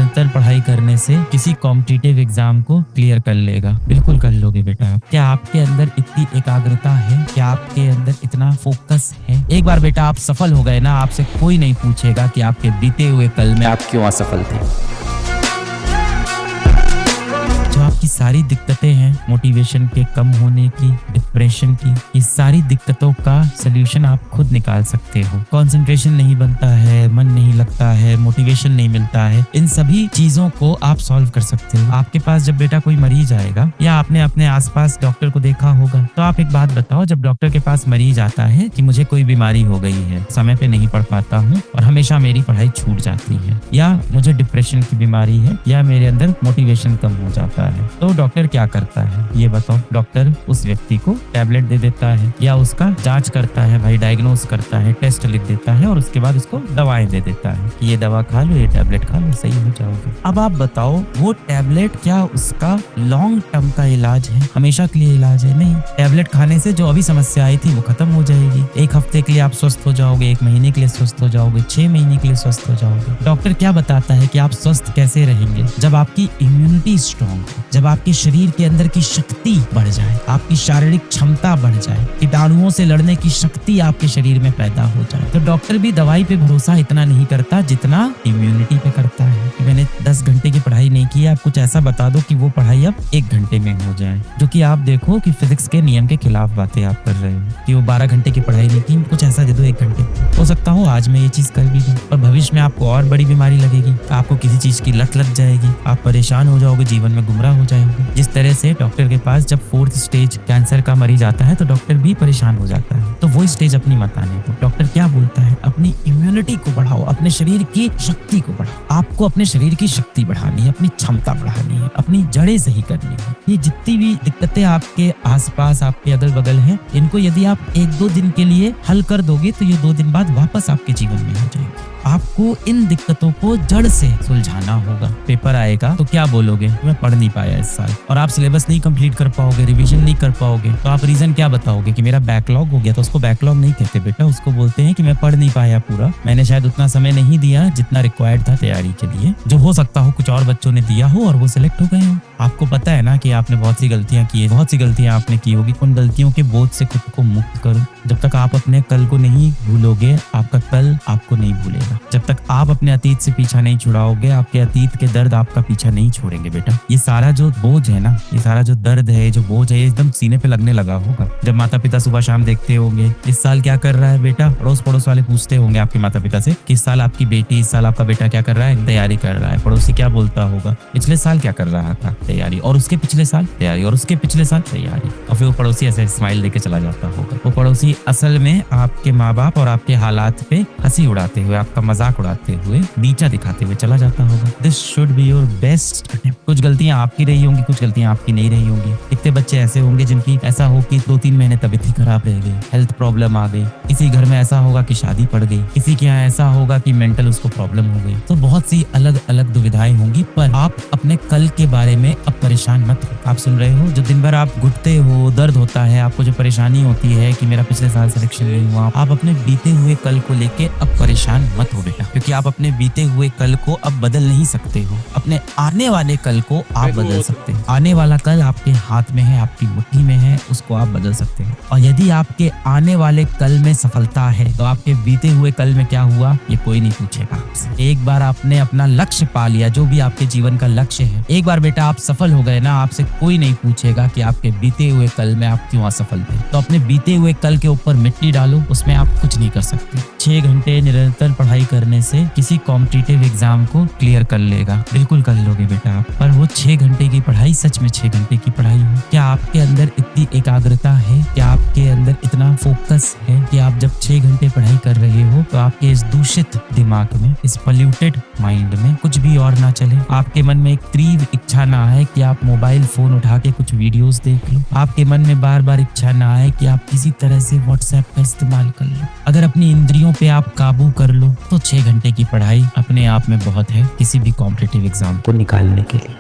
निरंतर पढ़ाई करने से किसी कॉम्पिटिटिव एग्जाम को क्लियर कर लेगा। बिल्कुल कर लोगे बेटा आप। क्या आपके अंदर इतनी एकाग्रता है? क्या आपके अंदर इतना फोकस है? एक बार बेटा आप सफल हो गए ना, आपसे कोई नहीं पूछेगा कि आपके बीते हुए कल में आप क्यों असफल थे। जो आपकी सारी दिक्कतें हैं, मोटिवेशन के कम होने की, डिप्रेशन की, ये सारी दिक्कतों का सलूशन आप खुद निकाल सकते हो। कंसंट्रेशन नहीं बनता है, मन नहीं लगता है, मोटिवेशन नहीं मिलता है, इन सभी चीजों को आप सॉल्व कर सकते हो। आपके पास जब बेटा कोई मरीज आएगा या आपने अपने आसपास डॉक्टर को देखा होगा, तो आप एक बात बताओ, जब डॉक्टर के पास मरीज आता है कि मुझे कोई बीमारी हो गई है, समय पे नहीं पढ़ पाता हूँ और हमेशा मेरी पढ़ाई छूट जाती है, या मुझे डिप्रेशन की बीमारी है, या मेरे अंदर मोटिवेशन कम हो जाता है, तो डॉक्टर क्या करता है ये बताओ? डॉक्टर उस व्यक्ति को टैबलेट दे देता है या उसका जांच करता है, भाई डायग्नोस करता है, टेस्ट लिख देता है और उसके बाद उसको दवाएं दे देता है कि ये दवा खा लो, ये टैबलेट खा लो, सही हो जाओगे। अब आप बताओ, वो टैबलेट क्या उसका लॉन्ग टर्म का इलाज है, हमेशा के लिए इलाज है? नहीं। टैबलेट खाने से जो अभी समस्या आई थी वो खत्म हो जाएगी। एक हफ्ते के लिए आप स्वस्थ हो जाओगे, एक महीने के लिए स्वस्थ हो जाओगे, 6 महीने के लिए स्वस्थ हो जाओगे। डॉक्टर क्या बताता है कि आप स्वस्थ कैसे रहेंगे? जब आपकी इम्यूनिटी स्ट्रांग हो, जब आपके शरीर के अंदर की शक्ति बढ़ जाए, आपकी शारीरिक क्षमता बढ़ जाए, कीटाणुओं से लड़ने की शक्ति आपके शरीर में पैदा हो जाए। तो डॉक्टर भी दवाई पे भरोसा इतना नहीं करता जितना इम्यूनिटी पे करता है। कि मैंने 10 घंटे की पढ़ाई नहीं की, आप कुछ ऐसा बता दो कि वो पढ़ाई अब 1 घंटे में हो जाए, जो कि आप देखो कि फिजिक्स के नियम के खिलाफ बातें आप कर रहे हो। कि वो 12 घंटे की पढ़ाई नहीं की, कुछ ऐसा दे दो 1 घंटे। हो सकता हो आज में ये चीज कर भी दूं, और भविष्य में आपको और बड़ी बीमारी लगेगी, आपको किसी चीज की लत लग जाएगी, आप परेशान हो जाओगे, जीवन में गुमराह हो जाओगे। जिस तरह से डॉक्टर के पास जब 4th स्टेज कैंसर का मरीज आता है तो डॉक्टर भी परेशान हो जाता है। तो वो स्टेज अपनी मत आने दो। डॉक्टर क्या बोलता है? अपनी इम्यूनिटी को बढ़ाओ, अपने शरीर की शक्ति को बढ़ाओ। आपको अपने शरीर की शक्ति बढ़ानी है, अपनी क्षमता बढ़ानी है, अपनी जड़ें सही करनी है। ये जितनी भी दिक्कतें आपके आसपास, आपके अगल बगल हैं, इनको यदि आप 1-2 दिन के लिए हल कर दोगे तो ये 2 दिन बाद वापस आपके जीवन में आ जाएगी। आपको इन दिक्कतों को जड़ से सुलझाना होगा। पेपर आएगा तो क्या बोलोगे? मैं पढ़ नहीं पाया इस साल, और आप सिलेबस नहीं कंप्लीट कर पाओगे, रिवीजन नहीं कर पाओगे, तो आप रीजन क्या बताओगे? कि मेरा बैकलॉग हो गया। तो उसको बैकलॉग नहीं कहते बेटा, उसको बोलते हैं कि मैं पढ़ नहीं पाया पूरा, मैंने शायद उतना समय नहीं दिया जितना रिक्वायर्ड था तैयारी के लिए, जो हो सकता हो कुछ और बच्चों ने दिया हो और वो सिलेक्ट हो गए हो। आपको पता है ना कि आपने बहुत सी गलतियां की है, बहुत सी गलतियां आपने की होगी। उन गलतियों के बोझ से खुद को मुक्त करो। जब तक आप अपने कल को नहीं भूलोगे, आपका कल आपको नहीं भूलेगा। जब तक आप अपने अतीत से पीछा नहीं छुड़ाओगे, आपके अतीत के दर्द आपका पीछा नहीं छोड़ेंगे बेटा। ये सारा जो बोझ है ना, ये सारा जो दर्द है, जो बोझ है, एकदम सीने पे लगने लगा होगा जब माता पिता सुबह शाम देखते होंगे इस साल क्या कर रहा है बेटा। अड़ोस पड़ोस वाले पूछते होंगे आपके माता पिता से कि इस साल आपकी बेटी, इस साल आपका बेटा क्या कर रहा है? तैयारी कर रहा है। पड़ोसी क्या बोलता होगा? पिछले साल क्या कर रहा था? तैयारी। और उसके पिछले साल तैयारी, और उसके पिछले साल तैयारी। और फिर वो पड़ोसी ऐसे स्माइल देके चला जाता होगा। वो पड़ोसी असल में आपके माँ बाप और आपके हालात पे हंसी उड़ाते हुए, आपका मजाक उड़ाते हुए, नीचा दिखाते हुए चला जाता होगा। This should be your best attempt. कुछ गलतियां आपकी रही होंगी, कुछ गलतियां आपकी नहीं रही होंगी। कितने बच्चे ऐसे होंगे जिनकी ऐसा हो कि 2-3 महीने तबीयत ही खराब रह गई, हेल्थ प्रॉब्लम आ गई। किसी घर में ऐसा होगा कि शादी पड़ गई, किसी के यहाँ ऐसा होगा कि मेंटल उसको प्रॉब्लम हो गई। तो बहुत सी अलग अलग दुविधाएं होंगी, पर आप अपने कल के बारे में अब परेशान मत हो। आप सुन रहे हो, जो दिन भर आप घुटते हो, दर्द होता है, आपको जो परेशानी होती है कि मेरा पिछले साल सिलेक्शन नहीं हुआ, आप अपने बीते हुए कल को लेके अब परेशान मत हो बेटा, क्योंकि आप अपने बीते हुए कल को अब बदल नहीं सकते हो। अपने आने वाले कल को आप बदल सकते हो। आने वाला कल आपके हाथ में है, आपकी मुट्ठी में है, उसको आप बदल सकते हैं। और यदि आपके आने वाले कल में सफलता है तो आपके बीते हुए कल में क्या हुआ ये कोई नहीं पूछेगा आपसे। एक बार आपने अपना लक्ष्य पा लिया, जो भी आपके जीवन का लक्ष्य है, एक बार बेटा आप सफल हो गए ना, आपसे कोई नहीं पूछेगा कि आपके बीते हुए कल में आप क्यों असफल थे। तो अपने बीते हुए कल के ऊपर मिट्टी डालो, उसमें आप कुछ नहीं कर सकते। 6 घंटे निरंतर पढ़ाई करने से किसी कॉम्पिटिटिव एग्जाम को क्लियर कर लेगा। बिल्कुल कर लोगे बेटा आप। पर वो 6 घंटे की पढ़ाई सच में 6 घंटे की पढ़ाई है? क्या आपके अंदर इतनी एकाग्रता है? क्या आपके अंदर इतना फोकस है कि आप जब 6 घंटे पढ़ाई कर रहे हो तो आपके इस दूषित दिमाग में, इस पोल्यूटेड माइंड में कुछ भी और ना चले? आपके मन में एक तीव्र इच्छा ना आए कि आप मोबाइल फोन उठा के कुछ वीडियोस देख लो? आपके मन में बार बार इच्छा ना आए कि आप किसी तरह से व्हाट्सएप का इस्तेमाल कर लो? अगर अपनी इंद्रियों पे आप काबू कर लो तो 6 घंटे की पढ़ाई अपने आप में बहुत है किसी भी कॉम्पिटिटिव एग्जाम को निकालने के लिए।